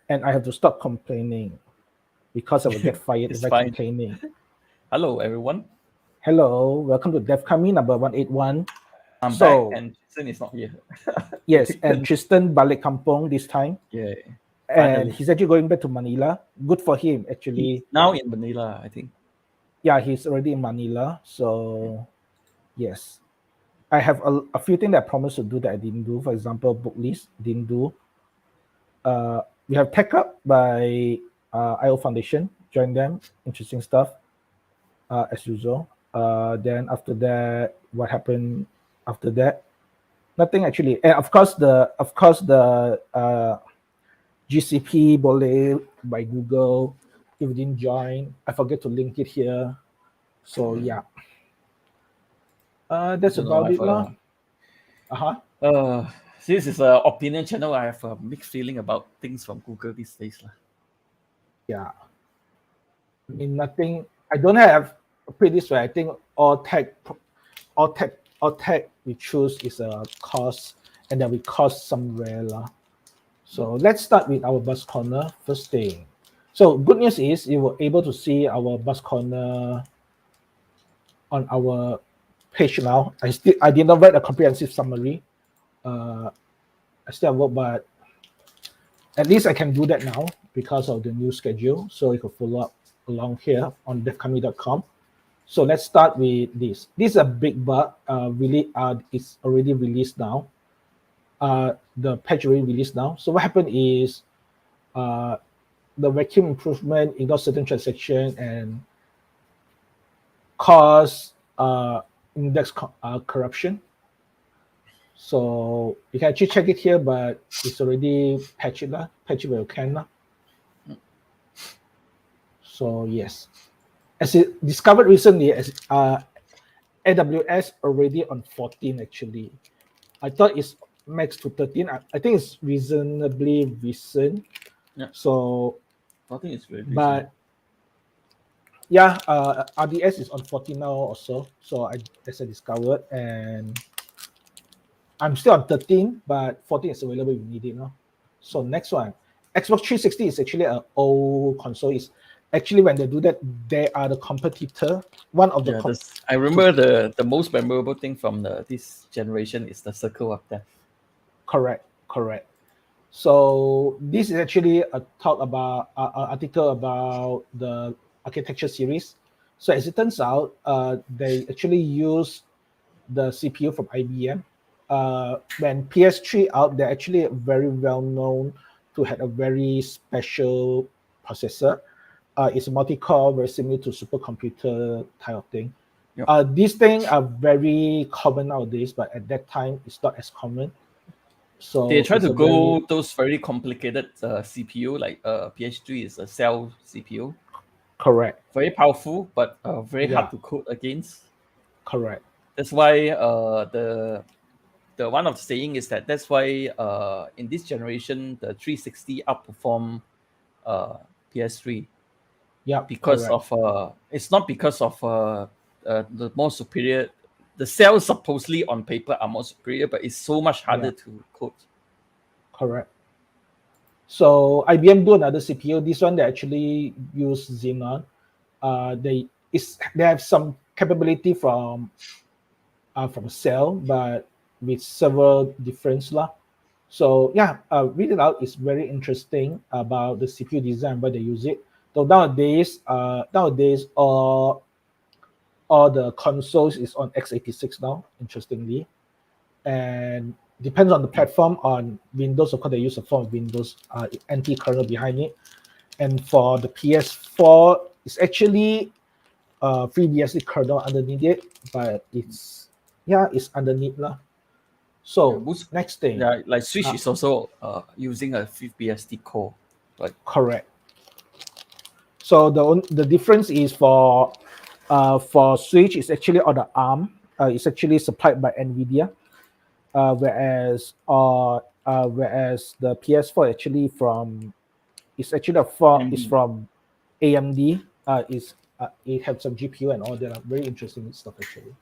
and I have to stop complaining because I will get fired It's if I fine. complaining. Hello, everyone. Hello, welcome to DevCami number 181. I'm back, So and Tristan is not here. We're yes, and taken. Tristan balik kampong this time, Yeah, and finally. he's actually going back to Manila. Good for him, He's actually. now in Manila, I think. Yeah, he's already in Manila. So yes, I have a few things that I promised to do that I didn't do. For example, book list didn't do. We have Tech Up by IO Foundation. Join them. Interesting stuff as usual. Then after that, what happened after that? Nothing actually. And of course the GCP Boleh by Google. If you didn't join, I forget to link it here. So yeah, I that's don't know. about it lah. Uh-huh. Uh, this is an opinion channel. I have a mixed feeling about things from Google these days, lah. Yeah. I mean nothing. I don't have put it this way. I think all tech we choose is a cost, and then we cost somewhere lah. So let's start with our bus corner first thing. So good news is you were able to see our bus corner on our page now. I did not write a comprehensive summary. I still have work, but at least I can do that now because of the new schedule. So you can follow up along here on devkami.com. So let's start with this. This is a big bug. It's already released now. The patch already released now. So what happened is the vacuum improvement ignores certain transaction and cause index corruption. So you can actually check it here, but it's already patched lah. Patch it where you can lah. So yes, as it discovered recently, as AWS already on 14 actually. I thought it's max to 13. I think it's reasonably recent. Yeah. So, I think it's very recent. but yeah, RDS is on 14 now also. So as I discovered, and I'm still on 13, but 14 is available if you need it now. So next one, Xbox 360 is actually an old console. Is actually when they do that, they are the competitor. One of the Yeah, I remember the most memorable thing from this generation is the Circle of Death. correct. So this is actually a talk about an article about the architecture series. So as it turns out, they actually use the CPU from IBM. When PS3 out, they're actually very well known to have a very special processor. It's a multi-core, very similar to supercomputer type of thing. Yep. These things are very common nowadays, but at that time, it's not as common. So They try it's to a go very those very complicated CPU, like PS3 is a cell CPU. correct. Very powerful, but very Yeah, hard to code against. correct. That's why the one of the saying is that's why in this generation the 360 outperform PS3 Yeah, because correct. of it's not because of the more superior. The cells supposedly on paper are more superior, but it's so much harder Yeah, to code. correct. So IBM do another CPU. This one they actually use Xenon. They have some capability from Cell, but with several difference lah. So yeah, read it out. It's very interesting about the CPU design, why they use it. So nowadays, all the consoles is on x86 now. Interestingly, and depends on the platform. On Windows, of course, they use a form of Windows NT kernel behind it. And for the PS4, it's actually FreeBSD kernel underneath it, but it's underneath lah. So next thing, Yeah, like Switch is also using a FreeBSD core, right? correct. So the difference is for Switch, it's actually on the ARM. It's actually supplied by NVIDIA, whereas the PS4 actually it's actually is from AMD. It has some GPU and all that. Very interesting stuff actually.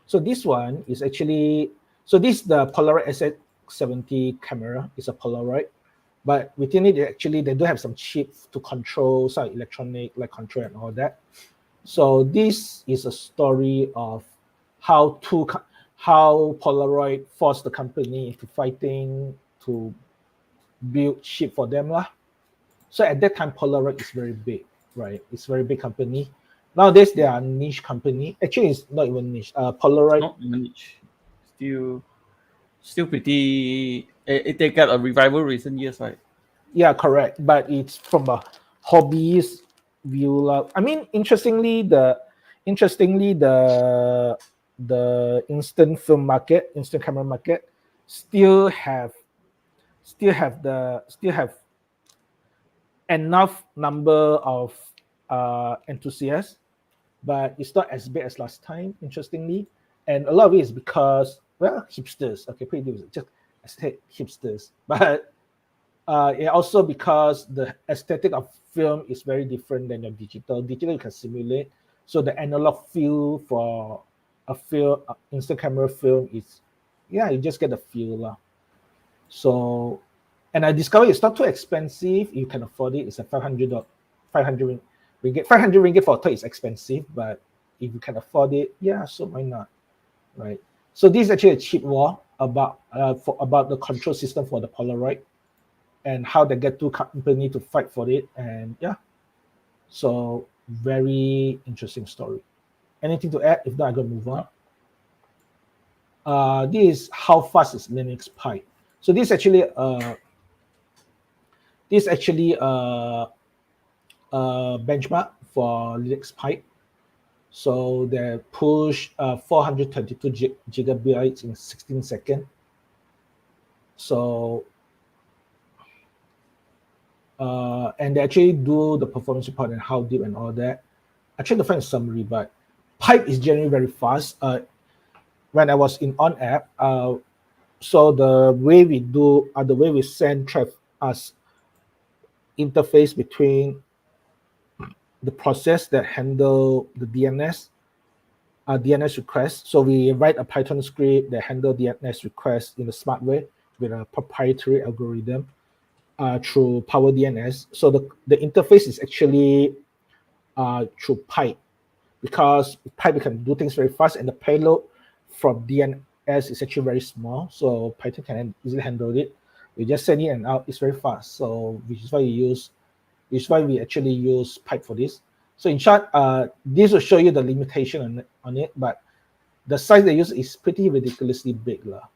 So this one is actually this is the Polaroid SX70 camera. It's a Polaroid. But within it, actually, they do have some chip to control some electronic like control and all that. So this is a story of how how Polaroid forced the company into fighting to build chip for them lah. So at that time, Polaroid is very big, right? It's very big company. Nowadays, they are a niche company. Actually, it's not even niche. Polaroid. Not niche. Still pretty. They got a revival recent years, right? Yeah, correct. But it's from a hobbyist view lah. I mean, interestingly, the instant film market, instant camera market, still have enough number of enthusiasts, but it's not as big as last time, interestingly. And a lot of it is because, well, hipsters. Okay, pretty just aesthetic hipsters. But it also because the aesthetic of film is very different than your digital. Digital you can simulate. So the analog feel for a film, instant camera film is, yeah, you just get the feel lah. So, and I discovered it's not too expensive. You can afford it. It's a 500 ringgit. 500 ringgit for a toy is expensive, but if you can afford it, yeah, so why not, right? So this is actually a cheap war about the control system for the Polaroid and how they get two company to fight for it, and yeah, so very interesting story. Anything to add? If not, I'm gonna move on. This is how fast is Linux Pipe. So this is actually benchmark for Linux Pipe. So they push 432 gigabytes in 16 seconds. So and they actually do the performance report and how deep and all that. I tried to find a summary, but Pipe is generally very fast. When I was in on app, so the way we send traffic as interface between the process that handle the DNS request. So we write a Python script that handle DNS request in a smart way with a proprietary algorithm through Power DNS. So the interface is actually through Pipe, because Pipe can do things very fast, and the payload from DNS is actually very small, so Python can easily handle it. We just send it and out. It's very fast. So which is why we actually use Pipe for this. So in short, this will show you the limitation on it, but the size they use is pretty ridiculously big lah.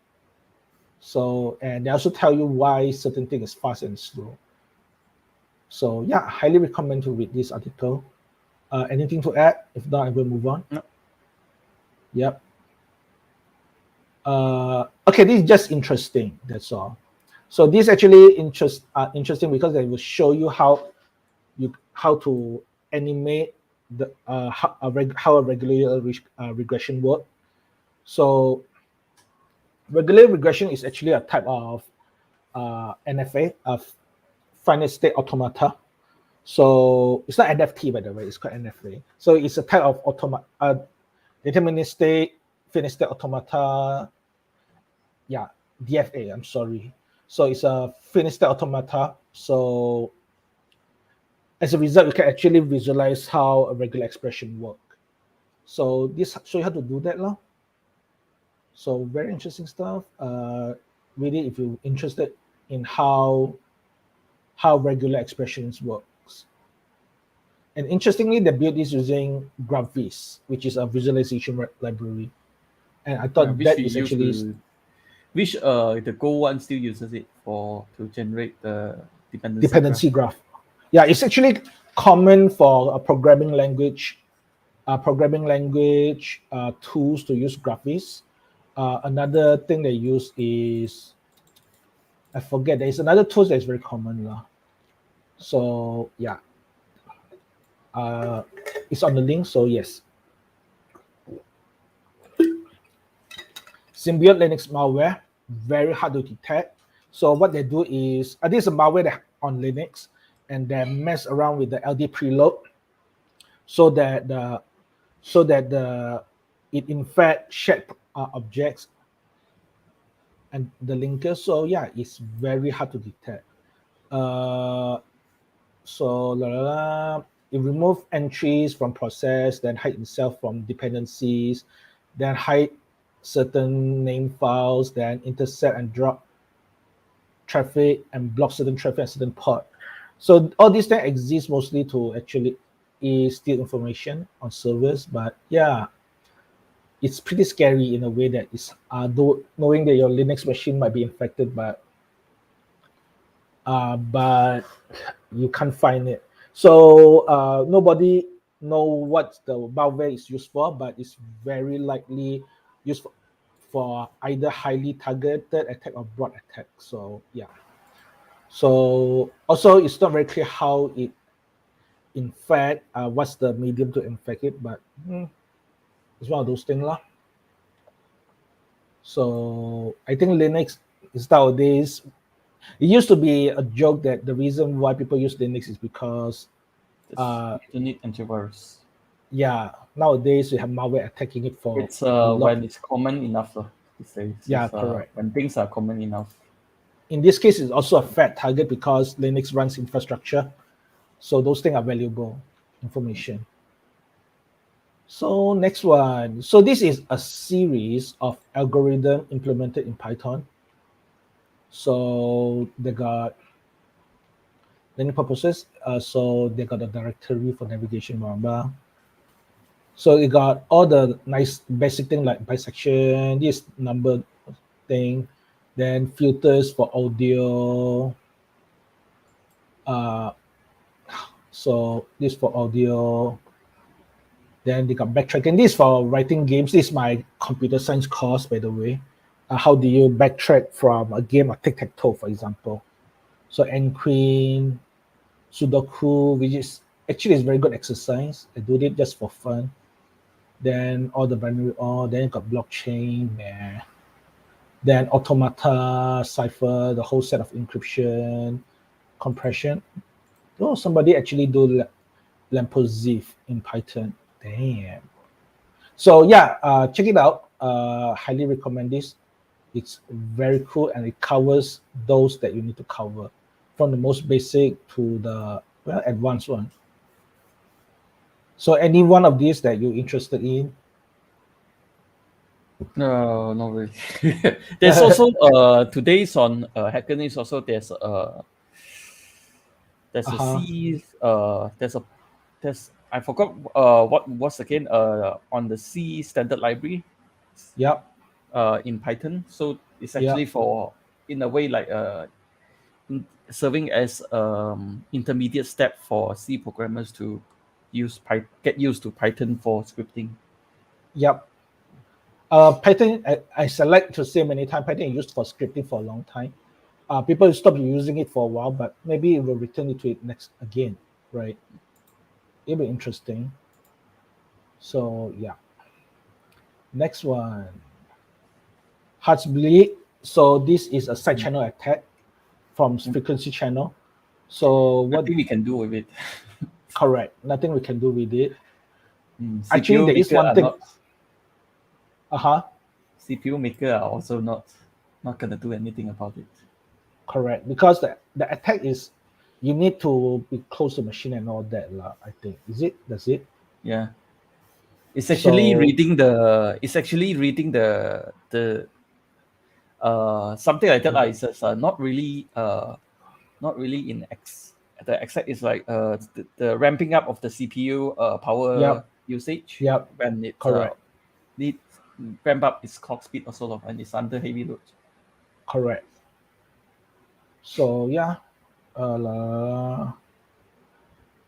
So, and they also tell you why certain thing is fast and slow. So yeah, I highly recommend to read this article. Anything to add? If not, I will move on. No. Yep. Okay, this is just interesting. That's all. So this actually interesting because they will show you how to animate the how a regular regression work. So regular regression is actually a type of NFA, of finite state automata. So it's not NFT, by the way, it's called NFA. So it's a type of deterministic finite state automata. Yeah, DFA, I'm sorry. So it's a finite state automata. So as a result, you can actually visualize how a regular expression works. So this show you how to do that lah. So very interesting stuff. Really, if you're interested in how regular expressions works. And interestingly, they built this using GraphViz, which is a visualization library. And I thought that is actually the Go one still uses it to generate the dependency graph. Yeah, it's actually common for a programming language tools to use GraphViz. Another thing they use is, I forget, there's another tool that's very common lah. So yeah, it's on the link. So yes, Symbiote Linux malware, very hard to detect. So what they do is, this is a malware that on Linux, and they mess around with the LD preload, so that it in fact shared objects and the linker. So yeah, it's very hard to detect. Uh, so it remove entries from process, then hide itself from dependencies, then hide certain name files, then intercept and drop traffic and block certain traffic and certain port. So all these things exist mostly to actually steal information on servers. But yeah, it's pretty scary in a way that is though knowing that your Linux machine might be infected, but you can't find it. So nobody know what the malware is used for, but it's very likely used for either highly targeted attack or broad attack. So yeah. So also it's not very clear how it infect, what's the medium to infect it, but it's one of those things lah. So I think Linux is nowadays. It used to be a joke that the reason why people use Linux is because, You don't need antivirus. yeah, nowadays we have malware attacking it for It's a lot. when it's common enough, these days. Yeah, It's, correct. when things are common enough. In this case, it's also a fat target because Linux runs infrastructure. So those things are valuable information. So next one. So this is a series of algorithm implemented in Python. So they got many purposes. So they got a directory for navigation, blah, blah. So it got all the nice basic thing like bisection, this number thing, then filters for audio. So this for audio. Then they got backtracking. This for writing games. This is my computer science course, by the way. How do you backtrack from a game of tic-tac-toe, for example? So Nqueen, Sudoku, which is actually is very good exercise. I do it just for fun. Then all the binary, then you got blockchain there. Then automata, cipher, the whole set of encryption, compression. Oh, somebody actually do Lamposiv in Python. Damn. So yeah, check it out. Highly recommend this. It's very cool and it covers those that you need to cover, from the most basic to the advanced one. So any one of these that you're interested in? No, not really. There's also today's on Hacker News. Also, there's a Uh-huh. C. There's I forgot what's again on the C standard library. Yep. In Python. So it's Yep. actually for, in a way, like serving as intermediate step for C programmers to get used to Python for scripting. Yep. Python, I select to say many times, Python is used for scripting for a long time. People stop using it for a while, but maybe it will return to it next again, right? It'll be interesting. So yeah. Next one. Heartbleed. So this is a side channel attack from frequency channel. So what Nothing we can do with it. correct. Nothing we can do with it. CPU Actually, there is maker one are thing. not- Uh-huh. CPU maker are also not gonna do anything about it. Correct. Because the attack is you need to be close to machine and all that, I think. Does it? Yeah. It's actually So- reading the something like that. It's not really in X. The exact is like the ramping up of the CPU power Yep. usage. Yep. When it Correct. need ramp up its clock speed or sort of, and it's under heavy load. Correct. So yeah.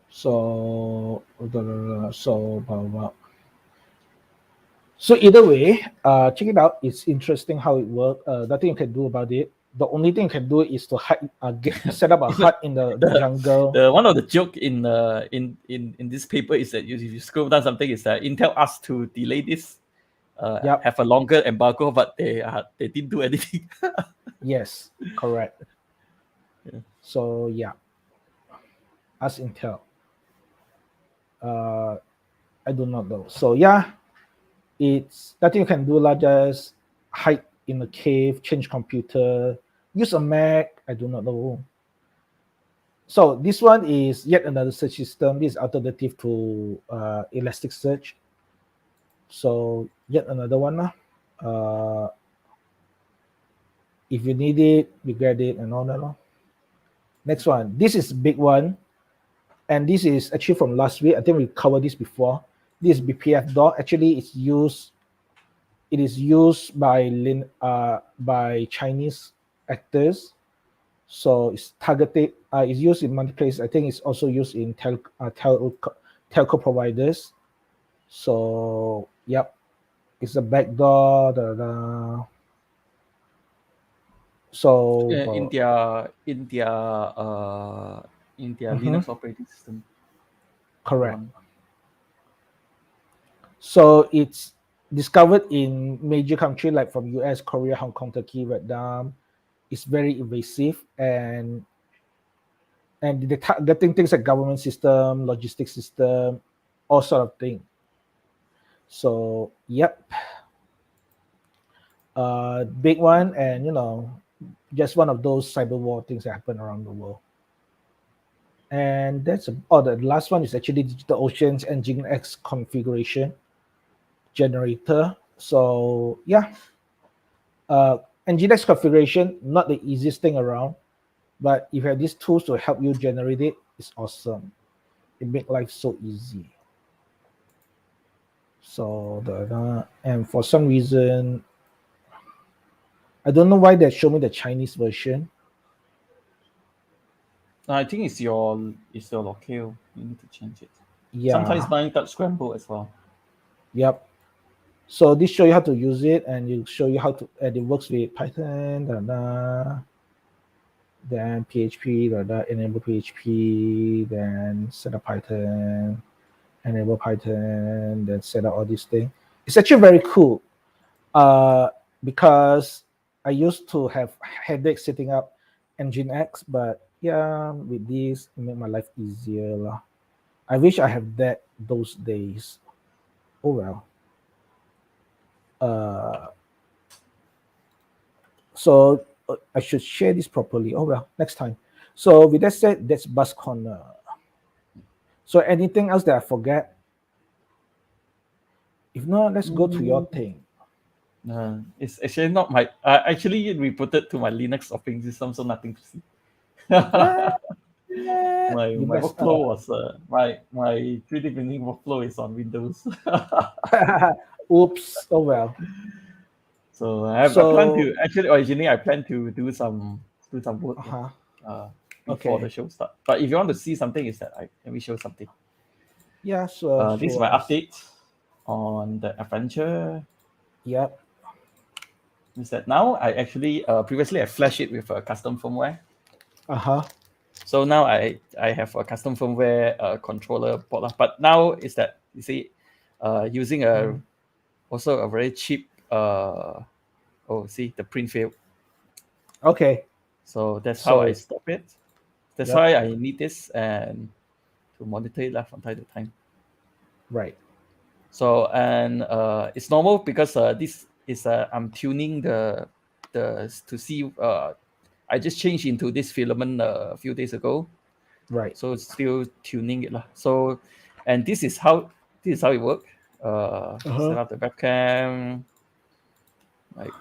So blah, blah. So either way, check it out. It's interesting how it works. Nothing you can do about it. The only thing you can do is to hide, set up a hut in the jungle. The one of the joke in this paper is that if you scroll down something, is that Intel asked to delay this, Yep. have a longer embargo, but they didn't do anything. Yes, correct. Yeah. So yeah, ask Intel. I do not know. So yeah, it's nothing you can do. Just hide in a cave, change computer, use a Mac. I do not know. So this one is yet another search system. This is alternative to Elasticsearch. So yet another one lah. If you need it, you get it and all that lah. Next one. This is big one, and this is actually from last week. I think we covered this before. This is BPF doc. Actually, it's used. It is used by Chinese actors. So it's targeted. It's used in multiplace. I think it's also used in telco providers. So yep, it's a backdoor. So in their Linux operating system. correct. So it's discovered in major countries like from US, Korea, Hong Kong, Turkey, Vietnam. It's very invasive and getting things like government system, logistics system, all sort of thing. So yep, big one, and just one of those cyber war things that happen around the world. And the last one is actually DigitalOcean's Nginx configuration generator. So yeah, Nginx configuration, not the easiest thing around, but if you have these tools to help you generate it, it's awesome. It makes life so easy. So and for some reason, I don't know why they show me the Chinese version. I think it's your locale. You need to change it. Yeah. Sometimes mine got scrambled as well. Yep. So this show you how to use it, and you show you how to, and it works with Python, then PHP, enable PHP, then set up Python, enable Python, then set up all these things. It's actually very cool, because I used to have headaches setting up Nginx, but yeah, with this, it make my life easier lah. I wish I have that those days. Oh well. So I should share this properly. Oh well, next time. So with that said, that's Buzz Corner. So anything else that I forget? If not, let's go to your thing. It's actually not my. Actually, it rebooted to my Linux operating system, so nothing to see. My workflow was my 3D printing workflow is on Windows. Oops. Oh well. So I plan to originally I plan to do some work before the show start. But if you want to see something, is that let me show something. Yeah. So this is my update on the adventure. Yep. Is that now I actually previously I flashed it with a custom firmware. So now I have a custom firmware controller board, but now is that you see using also a very cheap see the print failed. Okay. So that's how I stop it. That's why I need this and to monitor it from time to time. Right. So and it's normal because this is I'm tuning the to see I just changed into this filament a few days ago. Right. So it's still tuning it lah. So and this is how it works. Set up the webcam, like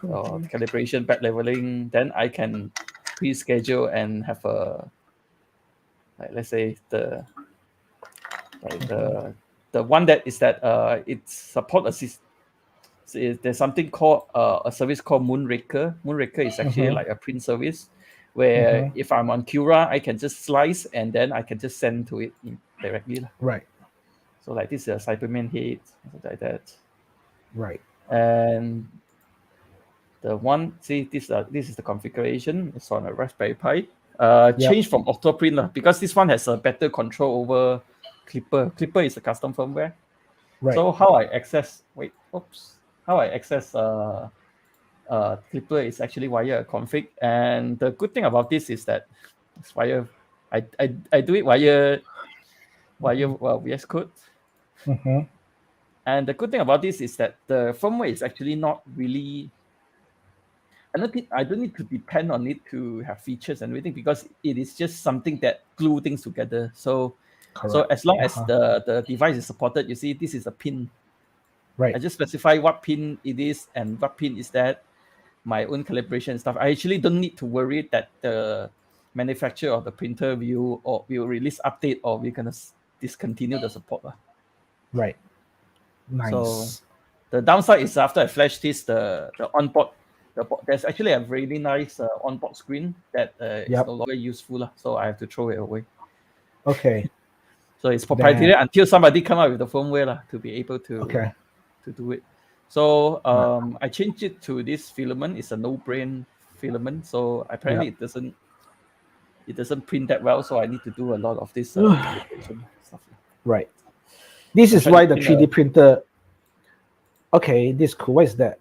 calibration, back leveling. Then I can pre-schedule and have a let's say the one that is that it support assist. There's something called a service called Moonraker. Moonraker is actually like a print service where if I'm on Cura, I can just slice and then I can just send to it directly. Right. So like this is a Cyberman head, something like that. Right. And the one, see this is the configuration. It's on a Raspberry Pi. Change from Octoprint because this one has a better control over Clipper. Clipper is a custom firmware. Right. So how I access Clipper is actually via a config, and the good thing about this is that it's via I do it via VS Code. And the good thing about this is that the firmware is actually not really I don't need to depend on it to have features and everything, because it is just something that glue things together. So Correct. as long as the device is supported, you see this is a pin. Right. I just specify what pin it is and what pin is that, my own calibration and stuff. I actually don't need to worry that the manufacturer of the printer will release update, or we're gonna discontinue the support. Right. Nice. So the downside is after I flash this, the onboard, there's actually a really nice onboard screen that is Yep. no longer useful, so I have to throw it away. Okay. So it's proprietary until somebody come out with the firmware to be able to do it. So I changed it to this filament. It's a no-brain filament. So apparently it doesn't print that well. So I need to do a lot of this calibration stuff. Right. This is why the 3D printer. Okay, this is cool. What is that?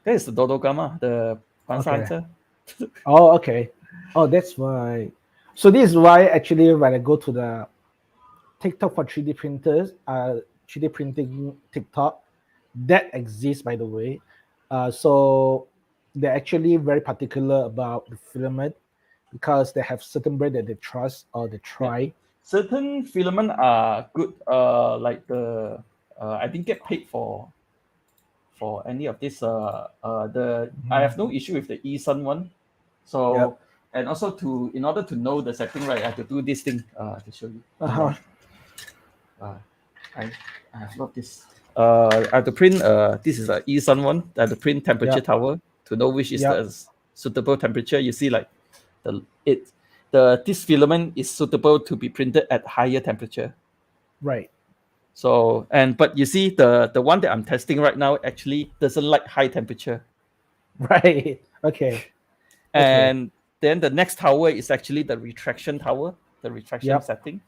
That is the Dodogama, the Pansa. Oh, okay. Oh, that's why. So this is why actually when I go to the TikTok for 3D printers, 3D printing TikTok, that exists, by the way. So they're actually very particular about the filament because they have certain brand that they trust or they try. Yeah. Certain filament are good. Like the I didn't get paid for any of this. I have no issue with the eSun one. So and also in order to know the setting, right, I have to do this thing to show you. I have not this. I have to print. This is an eSun one. I have to print temperature tower to know which is the suitable temperature. You see, like this filament is suitable to be printed at higher temperature. Right. So but you see the one that I'm testing right now actually doesn't like high temperature. Right. Okay. And then the next tower is actually the retraction tower, the retraction setting.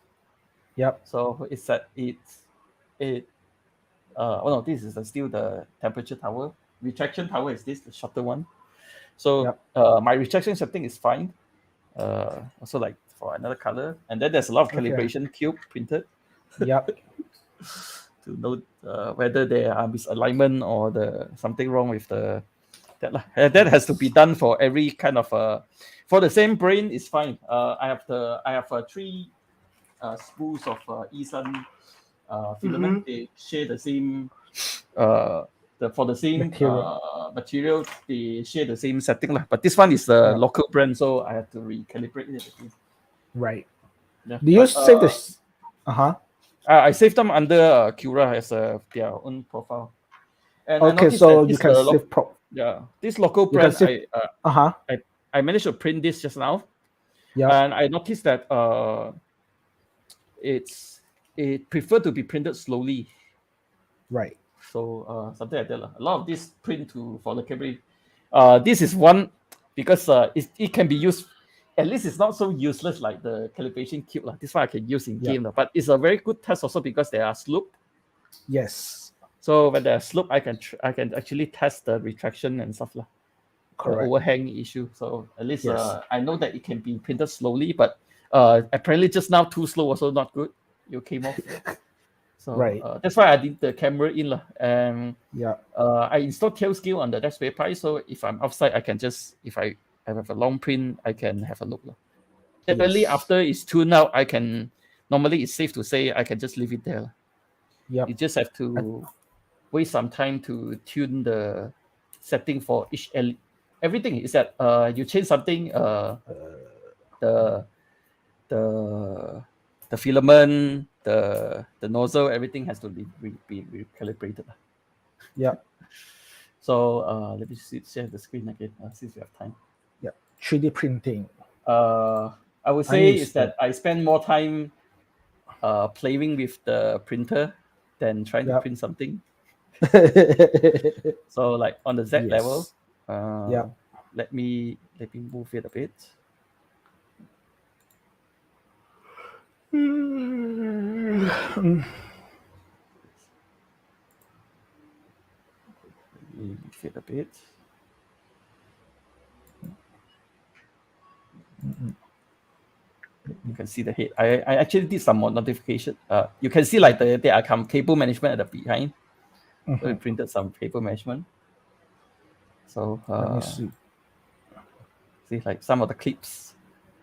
Yep. So it's at oh no, this is still the temperature tower. Retraction tower is the shorter one. So my retraction setting is fine. Also like for another color, and then there's a lot of calibration cube printed. Yep. To know whether there are misalignment or something wrong with that has to be done for every kind of for the same brain is fine. I have 3 spools of eSun filament. They share the same for the same material. They share the same setting, but this one is a local brand, so I have to recalibrate it again. Right. Do you save this? I saved them under Cura as their own profile. And okay, so you can save this local brand. I managed to print this just now. Yeah. And I noticed that it prefer to be printed slowly. Right. So something like that. A lot of this print for the camera. This is one because it can be used. At least it's not so useless like the calibration cube. This one I can use in game. But it's a very good test also because there are slope. Yes. So when there are slope, I can actually test the retraction and stuff. Correct. The overhang issue. So at least I know that it can be printed slowly, but apparently just now too slow also not good. You came off. So that's why I did the camera in. And I installed Tailscale on the Raspberry Pi. So if I'm outside, I can just, if I have a long print, I can have a look. Generally, after it's tuned out, normally it's safe to say I can just leave it there. You just have to waste some time to tune the setting for each everything. Is that you change something, the filament, the nozzle, everything has to be recalibrated. Yeah. So let me share the screen again since we have time. 3D printing. I would say is that I spend more time playing with the printer than trying to print something. So like on the Z level, let me move it a bit. Move it a bit. You can see the head. I actually did some more notification. You can see like there are some cable management at the behind. So we printed some cable management. So let me see. See, like some of the clips.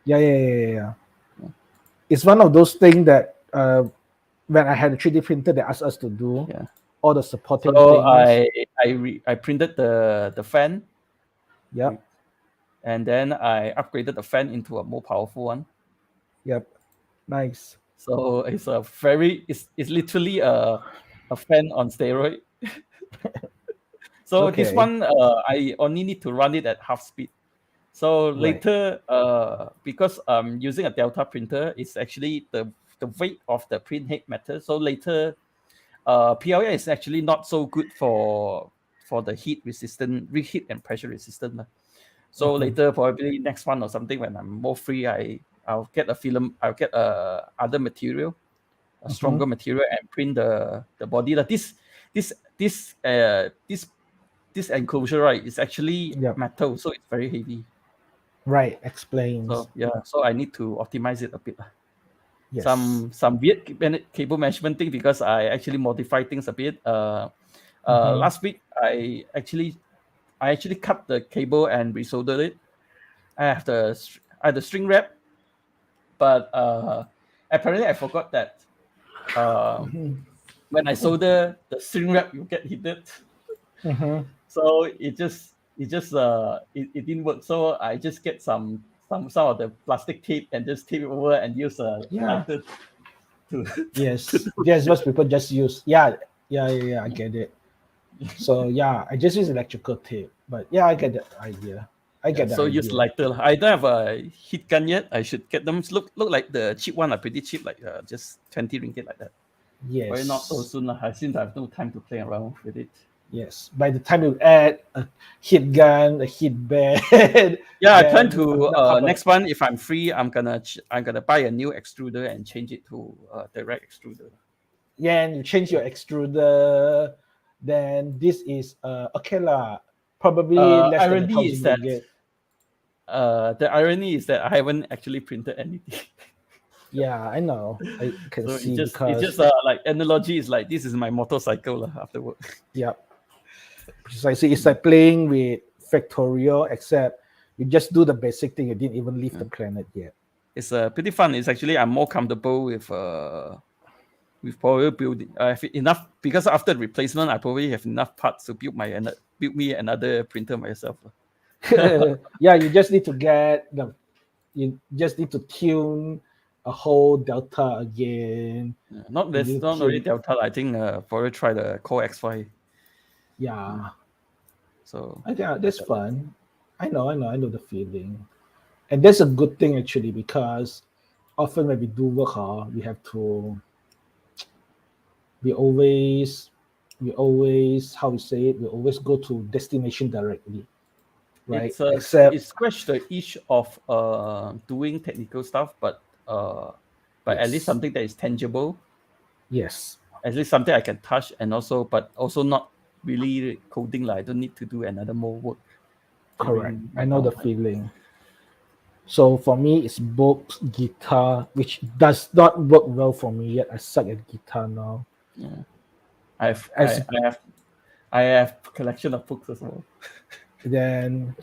Yeah. It's one of those things that when I had a 3D printer, they asked us to do Yeah. all the supporting So things. I printed the fan, Yep. and then I upgraded the fan into a more powerful one. Yep. Nice. So it's it's literally a fan on steroid. So this Okay. one I only need to run it at half speed. So Right. later, because using a Delta printer, it's actually the weight of the print head matters. So later, PLA is actually not so good for the heat and pressure resistant. Lah. So Mhm. later, probably next one or something, when I'm more free, I'll get a film. I'll get other material, a stronger material, and print the body. Like this enclosure, right, is actually Yep. metal, so it's very heavy. Right. Explains. So yeah, so I need to optimize it a bit. Yes. Some weird cable management thing because I actually modify things a bit. Last week I actually cut the cable and resoldered it. I have the string wrap, but apparently I forgot that when I solder the string wrap, you get heated. So it didn't work. So I just get some of the plastic tape and just tape it over and use a Yeah. lighter to Yes. Yes. Most people just use. Yeah. I get it. So yeah, I just use electrical tape. But yeah, I get the idea. I get the so idea. use lighter. I don't have a heat gun yet. I should get them. Look like the cheap one are pretty cheap, like just 20 ringgit like that. Yes. But not so soon. Since I have no time to play around with it. Yes. By the time you add a heat gun, a heat bed. Yeah, I then plan to another next one if I'm free, I'm gonna buy a new extruder and change it to direct extruder. Yeah, and you change your extruder. Then this is okay lah. Probably less than Irony is 1,000 that ringgit. the irony is that I haven't actually printed anything. Yeah, I know. I can So see it's because just like analogy is like this is my motorcycle after work. yeah, precisely. It's like playing with Factorial, except you just do the basic thing. You didn't even leave the planet yet. It's pretty fun. It's actually I'm more comfortable with probably building. I have enough because after the replacement, I probably have enough parts to build me another printer myself. Yeah, you just need to you just need to tune a whole Delta again. Yeah, not only Delta. I think probably try the Core X5. Yeah. So Yeah, that's fun. I know the feeling. And that's a good thing actually, because often when we do work, we have to we always how we say it, we always go to destination directly. Right. It's scratch the itch of doing technical stuff, but at least something that is tangible. Yes. At least something I can touch, and also not really coding. Like I don't need to do another more work. Correct. I know the feeling. So for me, it's books, guitar, which does not work well for me yet. I suck at guitar now. Yeah. I have collection of books as well. Then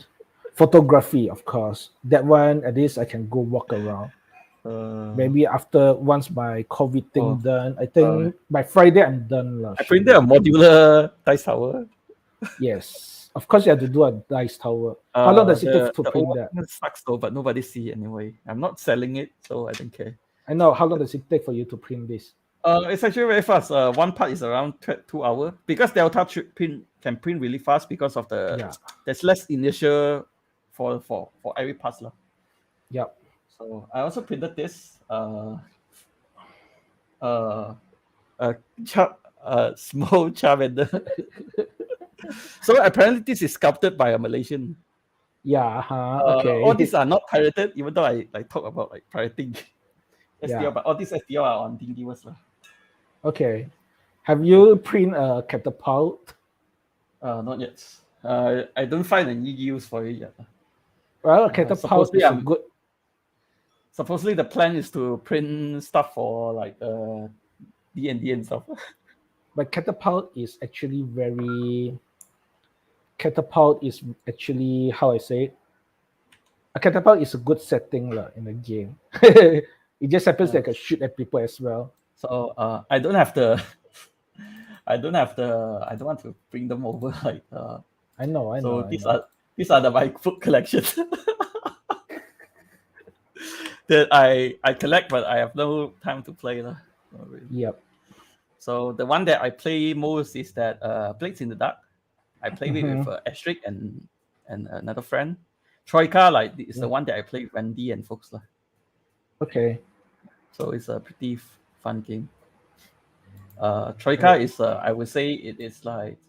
photography, of course. That one, at least I can go walk around. Maybe once my COVID thing done, I think by Friday I'm done. I printed a modular dice tower. Yes, of course you have to do a dice tower. How long does it take to print that? It sucks though, but nobody see it anyway. I'm not selling it, so I don't care. I know. How long does it take for you to print this? It's actually very fast. One part is around 2 hours because Delta can print really fast because of there's less inertia for every pass lah. Yep. So I also printed this small Charmander. So apparently this is sculpted by a Malaysian. Yeah. Okay. All these are not pirated, even though I talk about like pirating STL, Yeah. but all these STL are on Thingiverse. Okay. Have you print a catapult? Not yet. I don't find any use for it yet. Well, a catapult is good. Supposedly the plan is to print stuff for like D&D and stuff. But catapult is actually how I say it. a catapult is a good setting lah in the game. It just happens that I can shoot at people as well. So I don't have the I don't want to bring them over like I know. so I these know. are my book collections that I collect, but I have no time to play lah. Not really. Yep. So the one that I play most is that Blades in the Dark. I play it Mhm. with Astrid and another friend. Troika like is the one that I play with Wendy and folks lah. Okay. So it's a pretty fun game. Troika is I would say it is like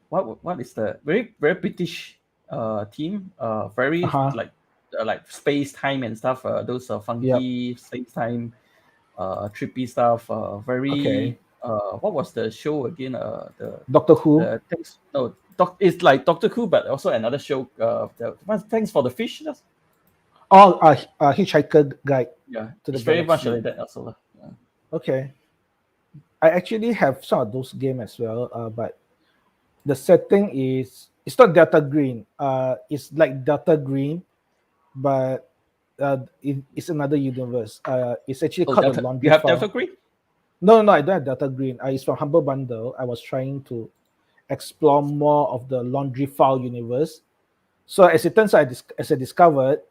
what is the very British team, very like space time and stuff, those funky space time trippy stuff, very what was the show again, the Doctor Who. It's like Doctor Who, but also another show, Thanks for the Fish. Oh, Hitchhiker Guide. Yeah, to the it's very much Galaxy. like that also. Yeah. Okay. I actually have some of those games as well, but the setting is it's not Delta Green. It's like Delta Green, but it's another universe. It's actually called Delta, the Laundry you have File. Delta Green? No, I don't have Delta Green. It's from Humble Bundle. I was trying to explore more of the Laundry File universe. So as it turns out, as I discovered,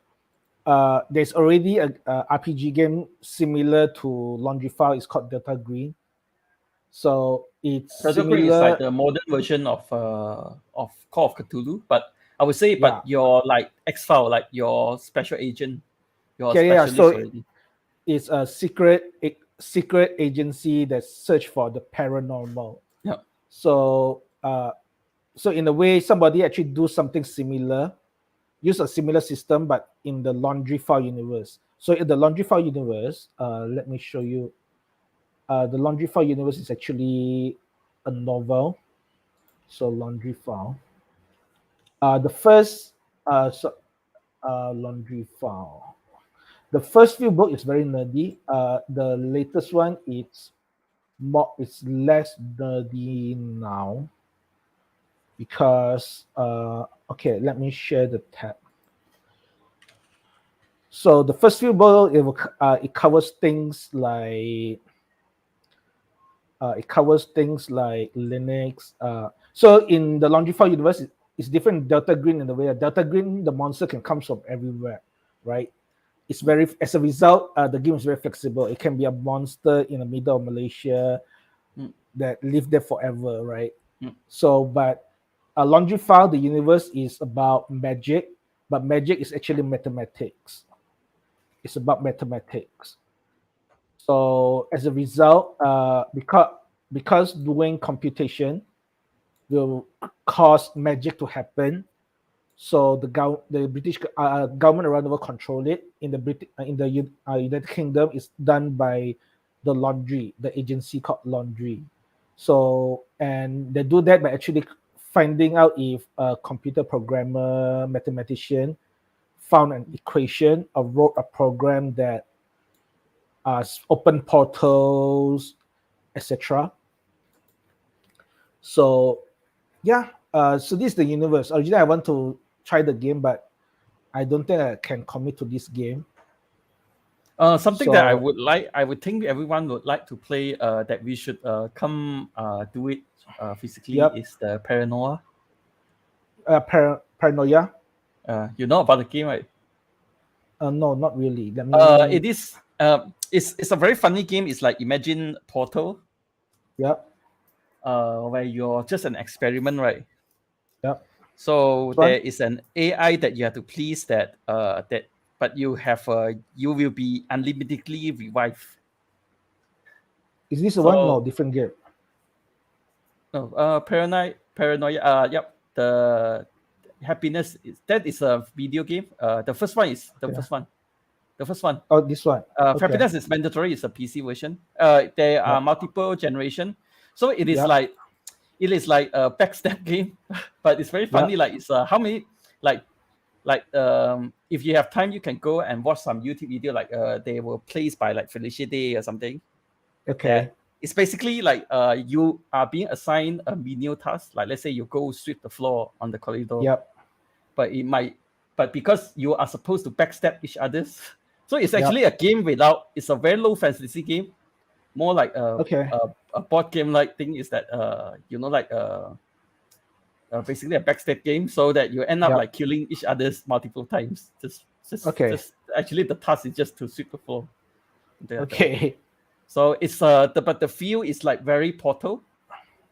there's already a RPG game similar to Laundry File. It's called Delta Green. So it's Delta similar. Green is like the modern version of Call of Cthulhu, but I would say, but you're like X-File, like your special agent, your specialist so already. It's a secret agency that search for the paranormal. Yeah. So in a way, somebody actually do something similar, use a similar system, but in the Laundry File universe. So in the Laundry File universe, let me show you. The Laundry File universe is actually a novel. So Laundry File. The first Laundry File. The first few books is very nerdy. The latest one it's less nerdy now because okay, let me share the tab. So the first few books it covers things like Linux. So in the Laundry File universe, it's different. Delta Green in the way that Delta Green, the monster can come from everywhere, right? It's very, as a result, the game is very flexible. It can be a monster in the middle of Malaysia that live there forever, right? So, but Laundry File, the universe is about magic, but magic is actually mathematics. It's about mathematics. So as a result, because doing computation will cause magic to happen, so the British government around the world control it. In the United Kingdom, it's done by the Laundry, the agency called Laundry. So and they do that by actually finding out if a computer programmer, mathematician, found an equation or wrote a program that open portals, etc. So yeah, so this is the universe. Originally, I want to try the game, but I don't think I can commit to this game. Something that I would think everyone would like to play, that we should come do it physically, is the Paranoia. Paranoia. You know about the game, right? No, not really. It is. It's a very funny game. It's like imagine Portal. Yep. Where you're just an experiment, right? Yep. So there is an AI that you have to please but you will be unlimitedly revived. Is this the one? No, different game. No, Paranoia. Yep. The happiness that is a video game. The first one is the first one. The first one. Oh, this one. Happiness is mandatory. It's a PC version. There are multiple generation. So it is like a backstab game, but it's very funny. Like it's how many if you have time, you can go and watch some YouTube video. Like they were placed by like Felicia Day or something. Okay. It's basically like you are being assigned a menial task. Like let's say you go sweep the floor on the corridor. Yep. but because you are supposed to backstab each others, so it's actually a game without. It's a very low fantasy game, more like a board game like thing. Is that basically a backstab game, so that you end up like killing each others multiple times. Just actually the task is just to sweep the floor. Okay. So it's but the feel is like very Portal.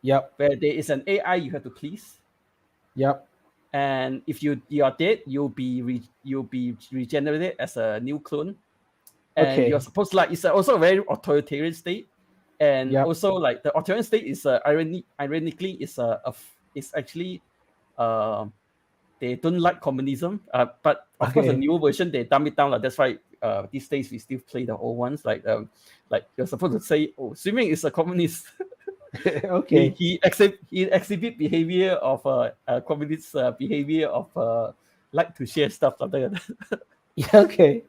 Yep. Where there is an AI you have to please. Yep. And if you are dead, you'll be regenerated as a new clone. And you're supposed to like, it's also a very authoritarian state. And also like the authoritarian state is ironically is actually they don't like communism. But of course the new version they dumb it down. Like, that's why these days we still play the old ones. Like you're supposed to say, oh, swimming is a communist. Okay. He exhibit behavior of communist behavior of like to share stuff like that. Okay.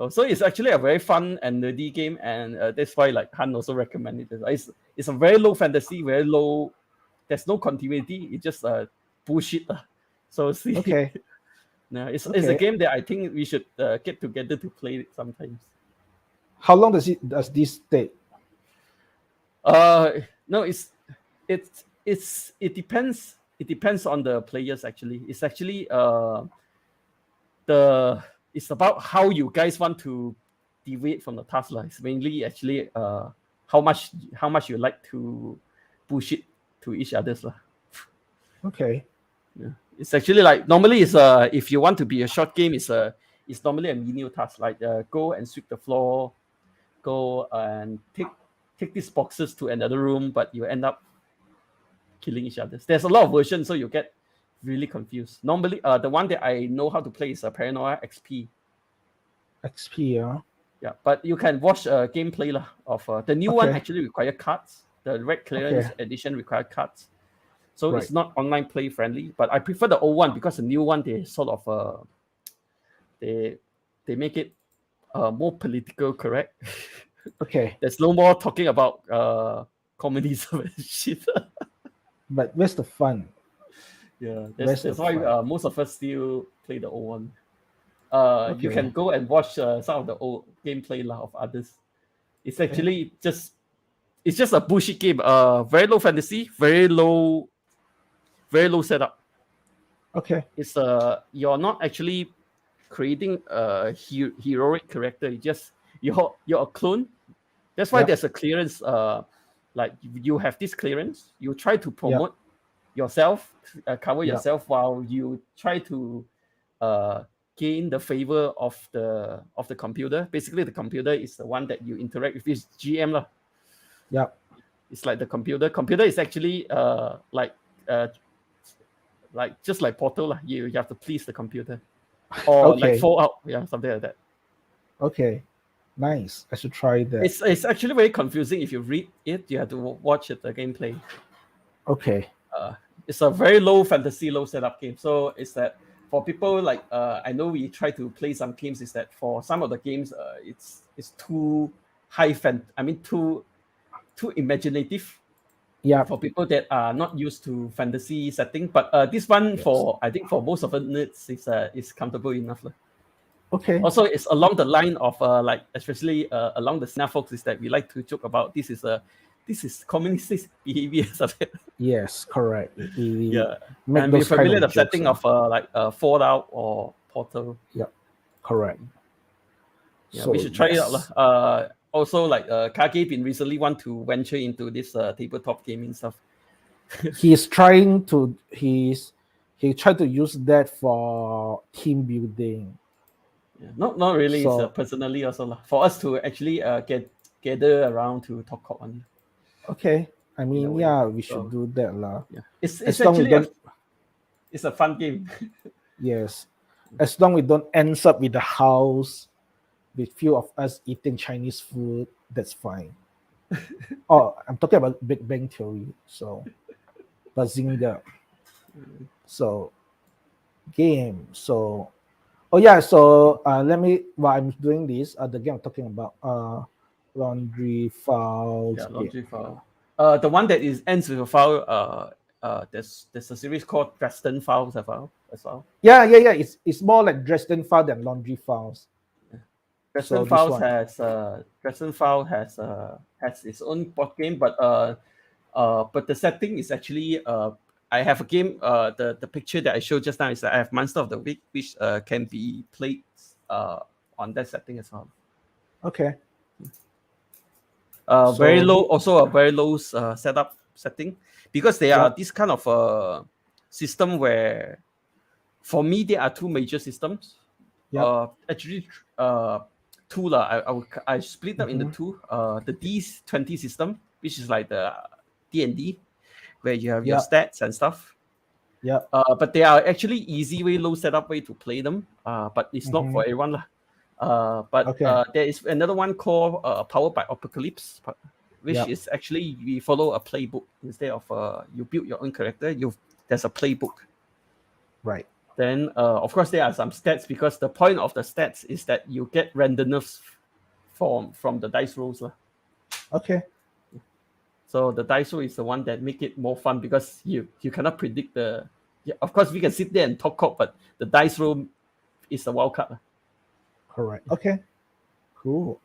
So it's actually a very fun and nerdy game, and that's why like Han also recommended it. It's a very low fantasy, very low. There's no continuity. It's just bullshit. So see, okay. No, it's a game that I think we should get together to play it sometimes. How long does this take? No, it depends. It depends on the players. Actually, it's actually it's about how you guys want to deviate from the task. It's mainly actually how much you like to push it to each other's. Okay. Yeah. It's actually like normally it's if you want to be a short game, it's normally a menial task, like go and sweep the floor, go and take these boxes to another room, but you end up killing each other. There's a lot of versions, so you get really confused. Normally, the one that I know how to play is Paranoia XP. XP, yeah. Yeah, but you can watch gameplay of the new one. Actually require cards. The Red Clearance edition require cards, so it's not online play friendly. But I prefer the old one because the new one they sort of they make it more political correct. Okay. There's no more talking about communism and shit. But where's the fun? Yeah, that's why most of us still play the old one. You can go and watch some of the old gameplay of others. It's actually just a bullshit game. Very low fantasy, very low setup. Okay. It's you're not actually creating a heroic character. You're a clone. That's why there's a clearance. Like you have this clearance, you try to promote yourself, cover yourself while you try to gain the favor of the computer. Basically, the computer is the one that you interact with. It's GM lah. Yeah. It's like the computer. Computer is actually like just like Portal lah. You have to please the computer, or like Fallout, something like that. Okay. Nice. I should try that. It's actually very confusing if you read it. You have to watch it, the gameplay. Okay. It's a very low fantasy, low setup game. So it's that for people like I know we try to play some games. Is that for some of the games it's too high too imaginative. Yeah. For people that are not used to fantasy setting, but this one I think for most of the nerds is comfortable enough. Okay. Also, it's along the line of like especially along the Sina folks is that we like to joke about this is communist behavior. Yes, correct. Yeah, and we're familiar with the setting of like Fallout or Portal. Yeah, correct. Yeah, so, we should try it out. Also, like Kage been recently want to venture into this tabletop gaming stuff. He tried to use that for team building. Yeah, not really. So, it's personally also for us to actually gather around to talk on. Okay, I mean, we should do that lah. Yeah, it's actually it's a fun game. Yes, as long we don't end up with the house with few of us eating Chinese food, that's fine. I'm talking about Big Bang Theory. So, Bazinga. So, game. So. So while I'm doing this, the game I'm talking about, Laundry Files. Yeah, Laundry File. The one that ends with a file. There's a series called Dresden Files. as well. Yeah. It's more like Dresden file than laundry files. Dresden this Files one. has its own board game, but the setting is actually I have a game. The picture that I showed just now is that I have Monster of the Week, which can be played on that setting as well. Okay. Very So low, also a very low setup setting, because they are Yep. this kind of system where, for me, there are two major systems. Yep. Actually, two lah. I split up into two. The D20 system, which is like the D&D, where you have your Yep. stats and stuff. Yep. But they are actually easy way, low setup way to play them. But it's not for everyone lah. But Okay. there is another one called Powered by Apocalypse, which Yep. is actually we follow a playbook instead of you build your own character. There's a playbook. Right. Then of course there are some stats, because the point of the stats is that you get randomness from the dice rolls lah. Okay. So the dice roll is the one that make it more fun, because you cannot predict the. Yeah, of course we can sit there and talk, but the dice roll is the wild card lah. Correct. Okay. Cool.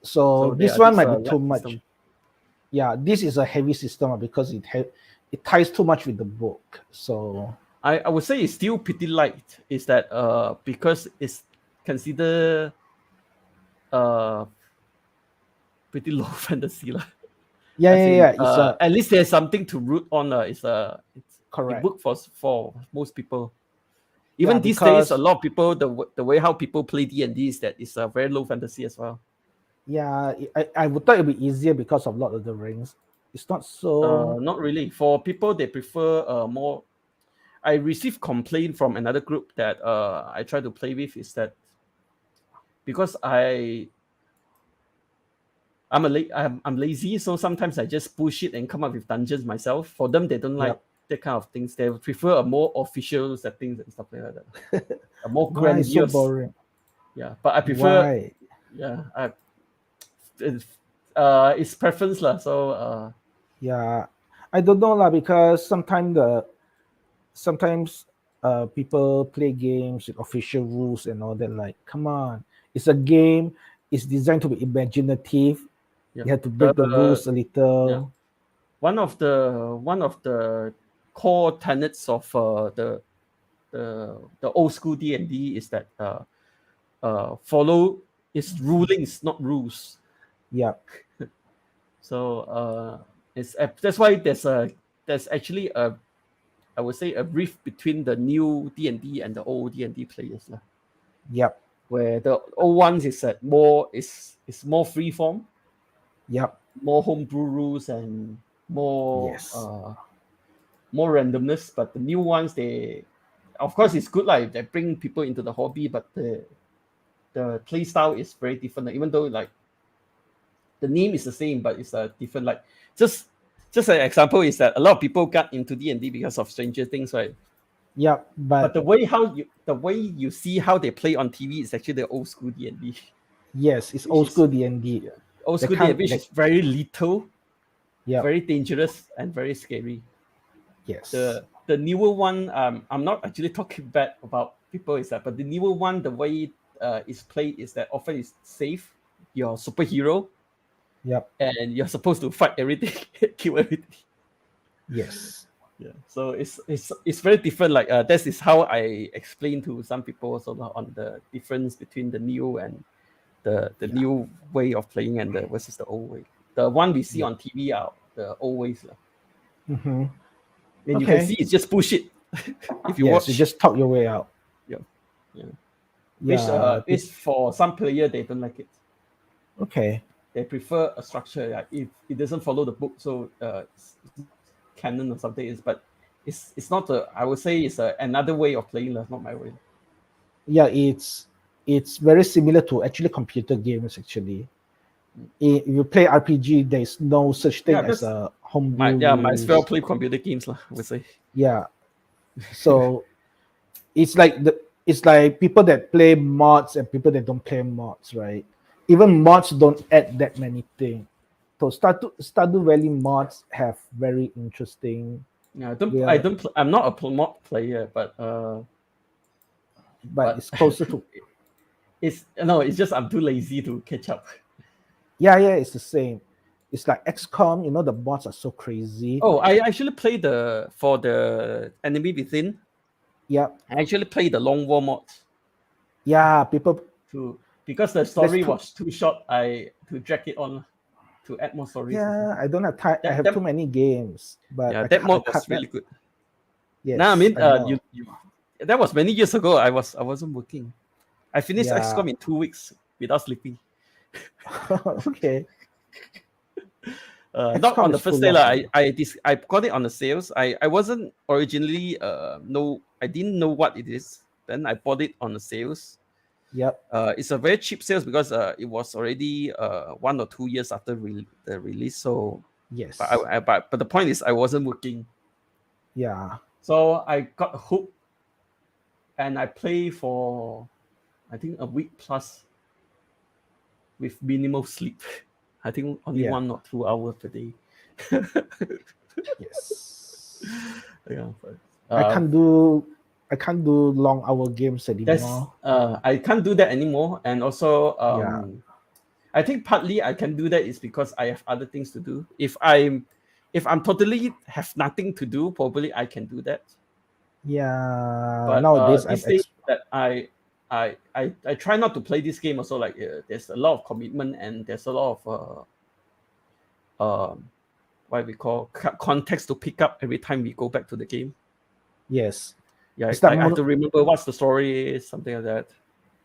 So So this there are one this, might be too light much. system. Yeah, this is a heavy system because it ties too much with the book. So I would say it's still pretty light. Is that because it's considered pretty low fantasy lah. yeah. It's At least there's something to root on. It's correct. it work for most people. Even Yeah, these days, a because- lot of people, the way how people play D&D is that it's a very low fantasy as well. Yeah, I would thought it'd be easier because of Lord of the Rings. It's not so. Not really. For people, they prefer more. I received complaint from another group that I try to play with, is that because I'm lazy, so sometimes I just push it and come up with dungeons myself. For them, they don't like Yep. that kind of things. They prefer a more official settings and stuff like that. A more Why it's so grandiose. boring? Yeah, but I prefer. Why? Yeah, it's preference lah. So Yeah, I don't know lah, because sometimes people play games with official rules and all that. Like, come on, it's a game. It's designed to be imaginative. yeah. You have to break the rules a little. Yeah. One of the core tenets of the old school D&D is that follow its rulings, not rules. Yeah. So that's why there's actually I would say a rift between the new D&D and the old D&D players lah. Yep. Where the old ones is more free form, Yep. more homebrew rules, and more Yes. more randomness. But the new ones, of course it's good like they bring people into the hobby, but the play style is very different. Even though like the name is the same, but it's a different, like just an example is that a lot of people got into D&D because of Stranger Things, right? Yep. But the way you see how they play on TV is actually the old school D&D. Yes, it's which old is- school D&D. Old They school can't- D&D, which they- is very little, Yeah. very dangerous, and very scary. Yes. The newer one, I'm not actually talking bad about people, is that, but the newer one, the way it's played is that often it's safe. You're a superhero, Yep. and you're supposed to fight everything, kill everything. Yes. Yeah, so it's very different. Like that is how I explain to some people also on the difference between the new and the new way of playing and the versus the old way. The one we see on TV are the old ways lah. Mm-hmm. And you can Okay. see it's just bullshit. If you Yes, watch, you just talk your way out. yeah. Yeah. Which for some player they don't like it. Okay. They prefer a structure. Like if it doesn't follow the book, so it's canon or something is, but it's not a. I would say it's another way of playing. Not my way. Yeah, it's very similar to actually computer games. Actually, if you play RPG, there's no such thing Yeah, as a homebrew. Might as well rules. play computer games, I would say. Yeah. So it's like people that play mods and people that don't play mods, right? Even mods don't add that many things. So Stardew Valley mods have very interesting Yeah, I don't. We I are, don't. I'm not a mod player, but but it's closer to. it's no. It's just I'm too lazy to catch up. Yeah, it's the same. It's like XCOM. You know, the bots are so crazy. Oh, I actually play for the Enemy Within. Yeah, I actually play the Long War mod yeah. People, to because the there's story too. was too short. I to drag it on to add more stories. Also. Yeah, I don't have time. I That have too that many games, but yeah, I that cut. I mod cut was that. really good. Now I Yes, mean, I know. you that was many years ago. I wasn't working. I finished Yeah. XCOM in 2 weeks without sleeping. Okay. Not XCOM on the is too first day long lah. for me. I got it on the sales. I wasn't originally no, I didn't know what it is. Then I bought it on the sales. Yep. It's a very cheap sales because it was already 1 or 2 years after the release. So, but Yes. but the point is I wasn't working, Yeah. so I got hooked and I play for I think a week plus with minimal sleep. I think only Yeah. 1 or 2 hours per day. Yes. Yeah, but, I can't do. I can't do long hour games that's anymore. I can't do that anymore. And also, Yeah. I think partly I can do that is because I have other things to do. If I'm totally have nothing to do, probably I can do that. Yeah. But Nowadays, these days that I try not to play this game also. Like there's a lot of commitment and there's a lot of what we call context to pick up every time we go back to the game. yes. Yeah, It's that like I have to remember what's the story is, something like that.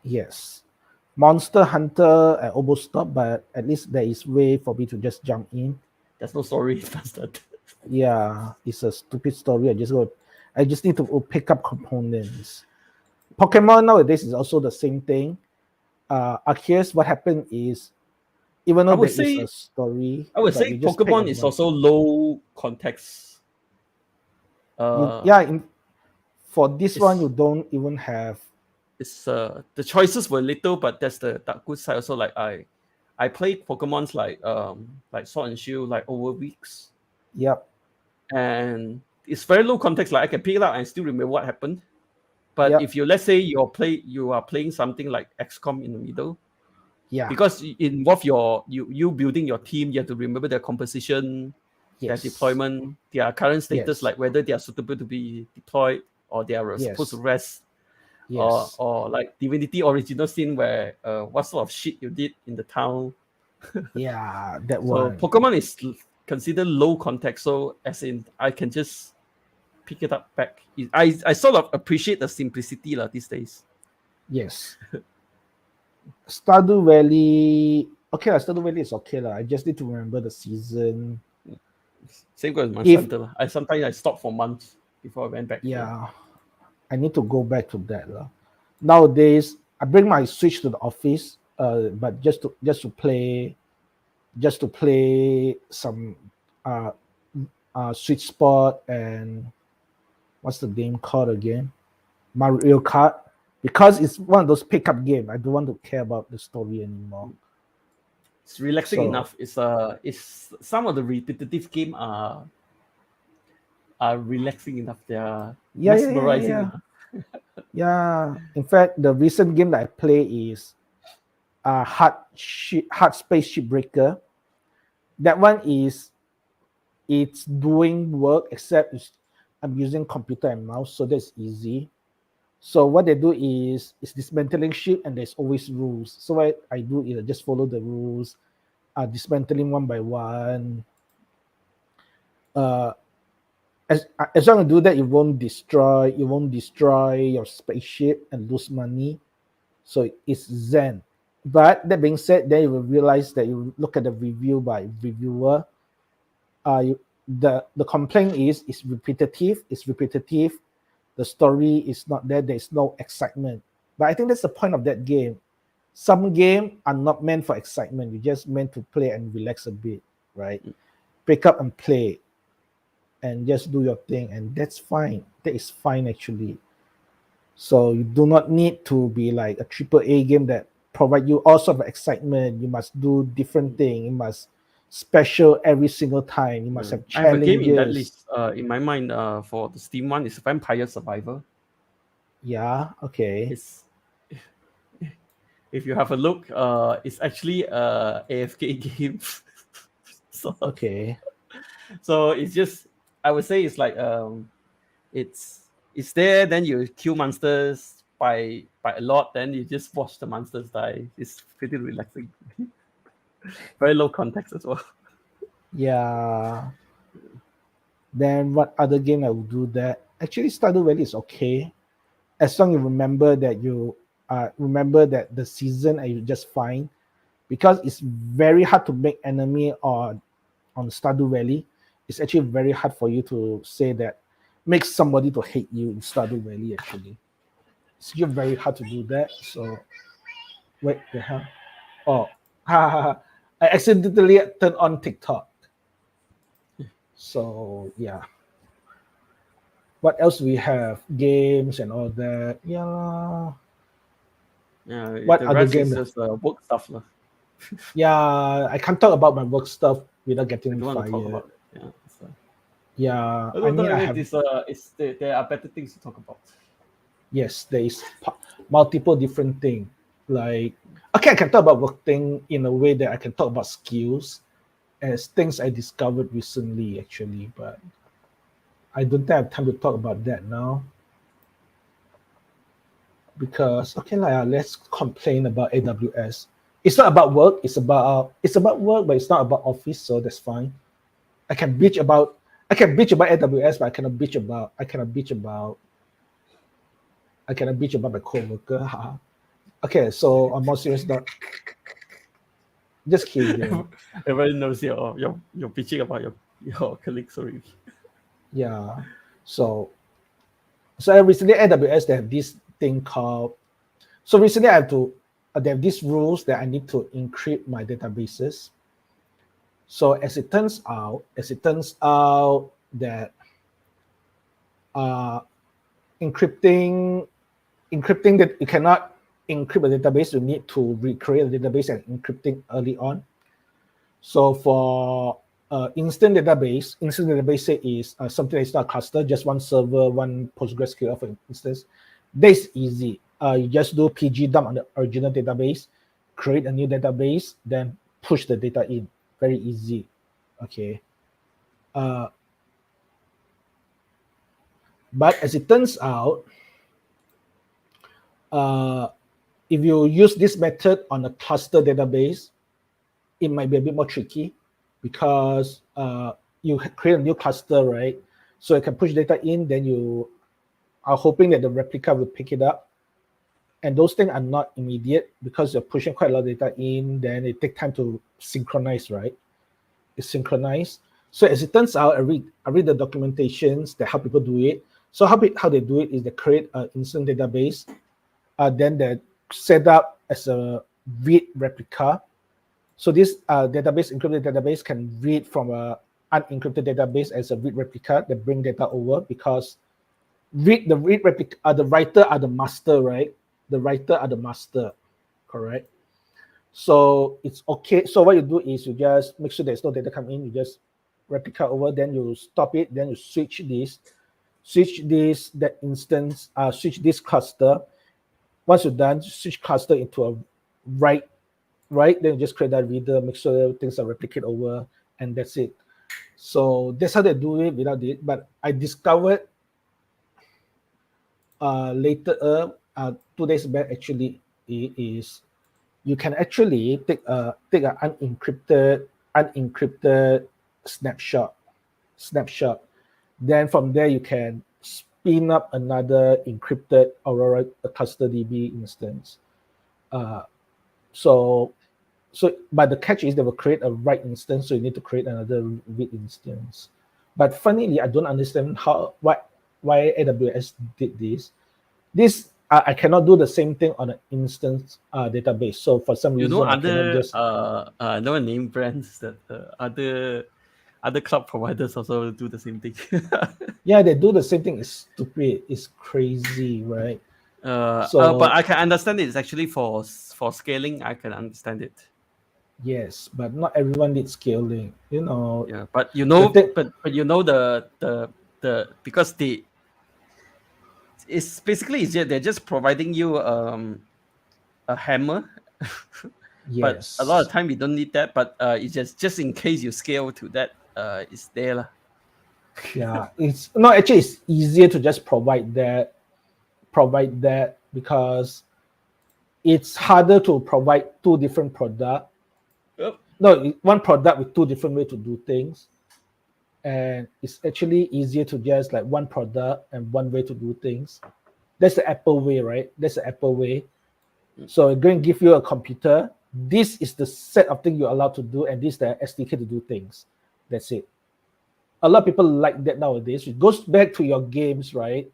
yes. Monster Hunter, I almost stopped, but at least there is way for me to just jump in. There's no story past that. Yeah, it's a stupid story. I just need to pick up components. Pokemon nowadays is also the same thing. Arceus, what happened is, even I though would there is a say story, I would but say you just take Pokemon is also advantage. low context. For this one, It's you don't even have. it's the choices were little, but that's the good side also. Like I played Pokemon's like Sword and Shield like over weeks, Yep. and it's very low context. Like I can pick it up and still remember what happened. But Yep. if you let's say you are playing something like XCOM in the middle, Yeah. because it involve you building your team, you have to remember their composition, their Yes. deployment, their current status, Yes. like whether they are suitable to be deployed or they are supposed to Yes. rest, Yes. or like Divinity Original Sin where what sort of shit you did in the town. Yeah. That So one. Pokemon is considered low context, so as in I can just pick it up back. I sort of appreciate the simplicity these days. Yes. Stardew Valley. Okay, Stardew Valley is okay lah. I just need to remember the season. Same goes with Monster If Hunter. I sometimes stop for months before I went back. yeah, I need to go back to that lah. Nowadays, I bring my Switch to the office, but just to play some uh, Sweet Spot and what's the game called again? Mario Kart. Because it's one of those pickup games. I don't want to care about the story anymore. It's relaxing So enough. It's some of the repetitive game are relaxing enough. They are mesmerizing enough. Yeah. In fact, the recent game that I play is Hard Spaceship Breaker. That one it's doing work except I'm using computer and mouse, so that's easy. So what they do is dismantling ship, and there's always rules. So what I do is I just follow the rules, dismantling one by one. Uh, as long as you do that, you won't destroy your spaceship and lose money. So it's Zen. But that being said, then you will realize that you look at the review by reviewer. The complaint is it's repetitive. The story is not there. There's no excitement. But I think that's the point of that game. Some games are not meant for excitement. You're just meant to play and relax a bit, right? Pick up and play and just do your thing, and that's fine. That is fine actually. So you do not need to be like a triple A game that provide you all sort of excitement. You must do different thing. You must special every single time. You must have I have a game in that challenges. list. In my mind, for the Steam one is Vampire Survivor. Yeah, okay. It's if you have a look, it's actually a AFK game. so Okay. so it's just I would say it's like it's there, then you kill monsters by a lot, then you just watch the monsters die. It's pretty relaxing. Very low context as well. Yeah. Then what other game I would do that? Actually, Stardew Valley is okay, as long as you remember that the season and you just fine, because it's very hard to make enemy on Stardew Valley. It's actually very hard for you to say that make somebody to hate you in Stardew Valley. Actually, it's just very hard to do that. So wait, the hell? Oh, I accidentally turned on TikTok. So yeah. What else we have? Games and all that. Yeah. Yeah, What the other rest game? is just work stuff. lah. Yeah, I can't talk about my work stuff without I getting don't want to talk fired. about it. Yeah, so. Yeah, I I mean, I mean, have there are better things to talk about. yes, there is multiple different things. Like, okay, I can talk about work thing in a way that I can talk about skills as things I discovered recently, actually, but I don't think I have time to talk about that now. Because okay, let's complain about AWS. It's not about work. It's about work, but it's not about office, so that's fine. I can bitch about AWS, but I cannot bitch about my coworker. Haha. Okay, so on more serious note, just kidding. Everybody knows you're bitching about your colleagues already. Yeah. So recently AWS they have this thing called. So recently I have to. They have these rules that I need to encrypt my databases. So as it turns out that encrypting that you cannot encrypt a database, you need to recreate a database and encrypting early on. So for instant database is something that's not a cluster, just one server, one PostgreSQL for instance. That's easy. You just do pg dump on the original database, create a new database, then push the data in. Very easy. Okay. But as it turns out, if you use this method on a cluster database, it might be a bit more tricky because you create a new cluster, right? So you can push data in, then you are hoping that the replica will pick it up. And those things are not immediate because you're pushing quite a lot of data in, then it takes time to synchronize, right? It's synchronized. So as it turns out, I read the documentations that how people do it. So how they do it is they create an instant database, then they set up as a read replica. So this database, encrypted database, can read from a unencrypted database as a read replica that bring data over because the read replica, the writer are the master, right? The writer are the master, correct? So it's okay. So what you do is you just make sure there's no data come in. You just replica over, then you stop it, then you switch this cluster. Once you're done, switch cluster into a write, then you just create that reader, make sure things are replicated over, and that's it. So that's how they do it without it. But I discovered later, 2 days back actually, is you can actually take an unencrypted snapshot. Then from there you can spin up another encrypted Aurora cluster DB instance. So but the catch is they will create a write instance, so you need to create another read instance. But funnily, I don't understand why AWS did this. I cannot do the same thing on an instance database. So for some reason, I cannot just. No name brands that other cloud providers also do the same thing. Yeah, they do the same thing. It's stupid. It's crazy, right? But I can understand it. It's actually for scaling. I can understand it. Yes, but not everyone needs scaling. Yeah, but The thing, the because it's basically they're just providing you a hammer. But a lot of yes, time you don't need that, but it's just in case you scale to that, it's there lah. yeah. It's no, actually it's easier to just provide that because it's harder to provide two different product. Yep. No, one product with two different way to do things, and it's actually easier to just like one product and one way to do things. That's the Apple way, right? That's the Apple way. So it's going to give you a computer. This is the set of things you're allowed to do, and this is the SDK to do things. That's it. A lot of people like that nowadays. It goes back to your games, right?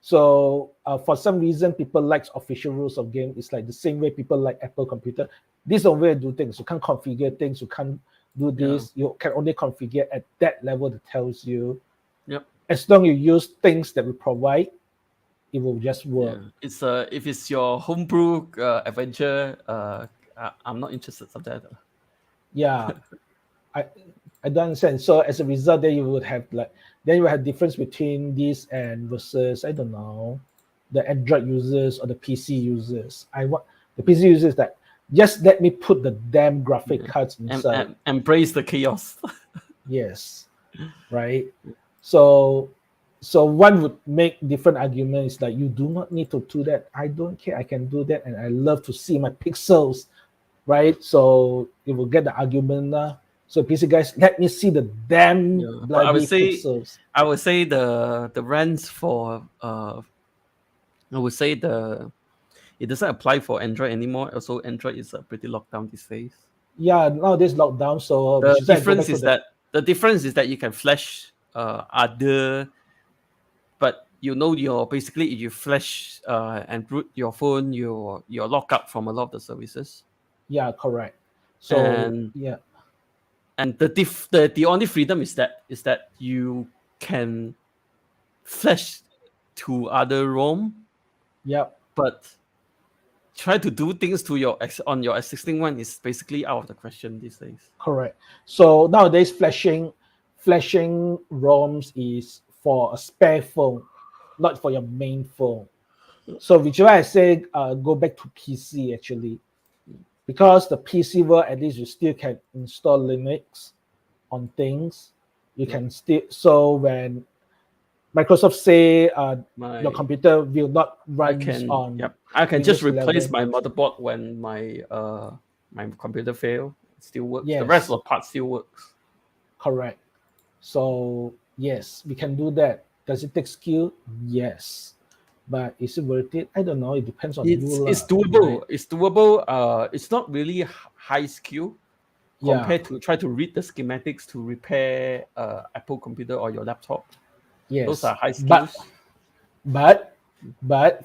So for some reason, people like official rules of game. It's like the same way people like Apple computer. This is the way to do things. You can't configure things. You can't do Yeah. this. You can only configure at that level that tells you. Yep. As long as you use things that we provide, it will just work. Yeah. It's if it's your homebrew adventure, I'm not interested in that. Yeah, I I don't understand. So as a result, then you would have difference between this and versus I don't know, the Android users or the PC users. I want the PC users that just let me put the damn graphic cards inside. And embrace the chaos. Yes, right. So one would make different arguments like you do not need to do that. I don't care. I can do that, and I love to see my pixels, right? So you will get the argument. So PC guys, let me see the damn Yeah. But bloody pixels. I would say the rents for I would say it doesn't apply for Android anymore. Also, Android is pretty locked down these days. Yeah, nowadays lockdown, so The which is why I go back difference to is that you can flash other, but you're basically if you flash and root your phone, you're locked out from a lot of the services. yeah, correct. So And yeah, the only freedom is that you can flash to other ROM, yeah, but try to do things to on your existing one is basically out of the question these days. correct. So nowadays flashing ROMs is for a spare phone, not for your main phone. So which is why I say go back to PC actually, because the PC world at least you still can install Linux on things. You can still so when Microsoft say your computer will not run on I can just Windows replace 11. my motherboard when my computer fail. It still works. The Yes, rest of the part still works. correct. So yes, we can do that. Does it take skill? Yes, but is it worth it? I don't know. It depends on you. It's Right? doable. It's doable. It's not really high skill Yeah, compared to try to read the schematics to repair Apple computer or your laptop. yes. Those are high skills. But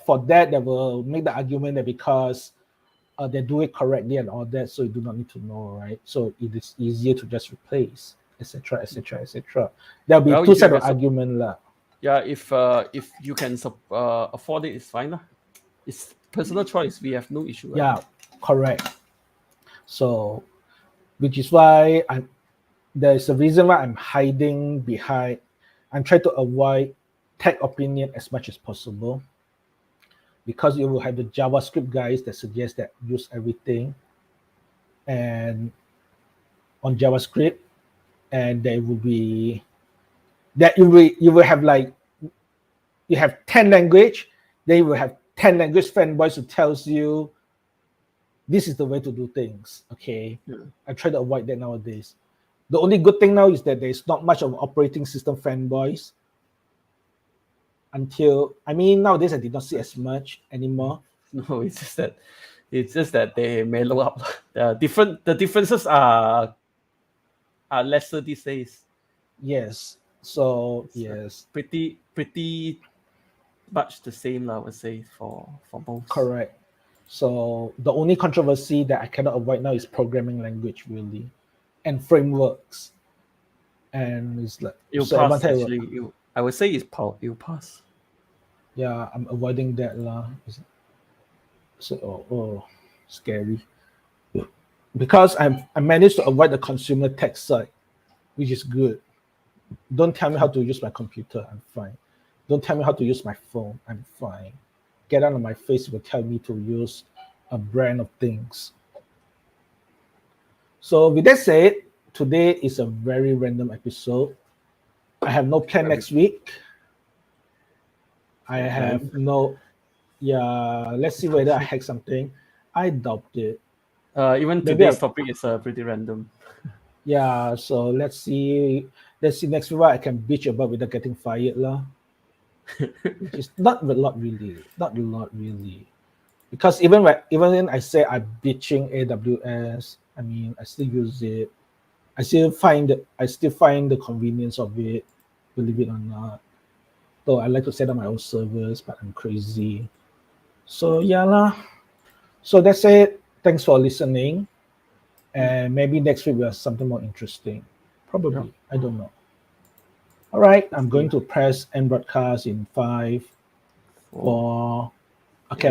for that, they will make the argument that because they do it correctly and all that, so you do not need to know, right? So it is easier to just replace, etc., etc., etc. There'll be two sets of argument lah. Yeah, if you can afford it, it's fine lah. It's personal choice. We have no issue. Yeah, correct. So, which is why there's a reason why I'm hiding behind. I'm trying to avoid tech opinion as much as possible, because you will have the JavaScript guys that suggest that use everything and on JavaScript, and there will be that you will have like you have 10 language, then you will have 10 language fanboys who tells you this is the way to do things. Okay, I try to avoid that nowadays. The only good thing now is that there's not much of operating system fanboys. Nowadays I did not see as much anymore. No, it's just that they mellow up. The differences are lesser these days. Yes. So yes, pretty much the same, I would say, for most. correct. So the only controversy that I cannot avoid now is programming language, really, and frameworks. And it's like pass, actually. I would say it'll pass. Yeah, I'm avoiding that lah. So scary. because I managed to avoid the consumer tax side, which is good. Don't tell me how to use my computer, I'm fine. Don't tell me how to use my phone, I'm fine. Get out of my face will tell me to use a brand of things. So with that said, today is a very random episode. I have no plan next week. I have no, yeah, let's see whether I hack something. I doubt it. Even Maybe today's topic is pretty random. yeah, so let's see. Let's see next week what I can bitch about without getting fired lah. Which is not a lot really. Not a lot really. Because even when I say I'm bitching AWS, I mean I still use it. I still find the convenience of it, believe it or not. Though I like to set up my own servers, but I'm crazy. So yeah lah. So that's it. Thanks for listening. And maybe next week we have something more interesting. Probably. I don't know. All right. I'm going to press end broadcast in 5, 4,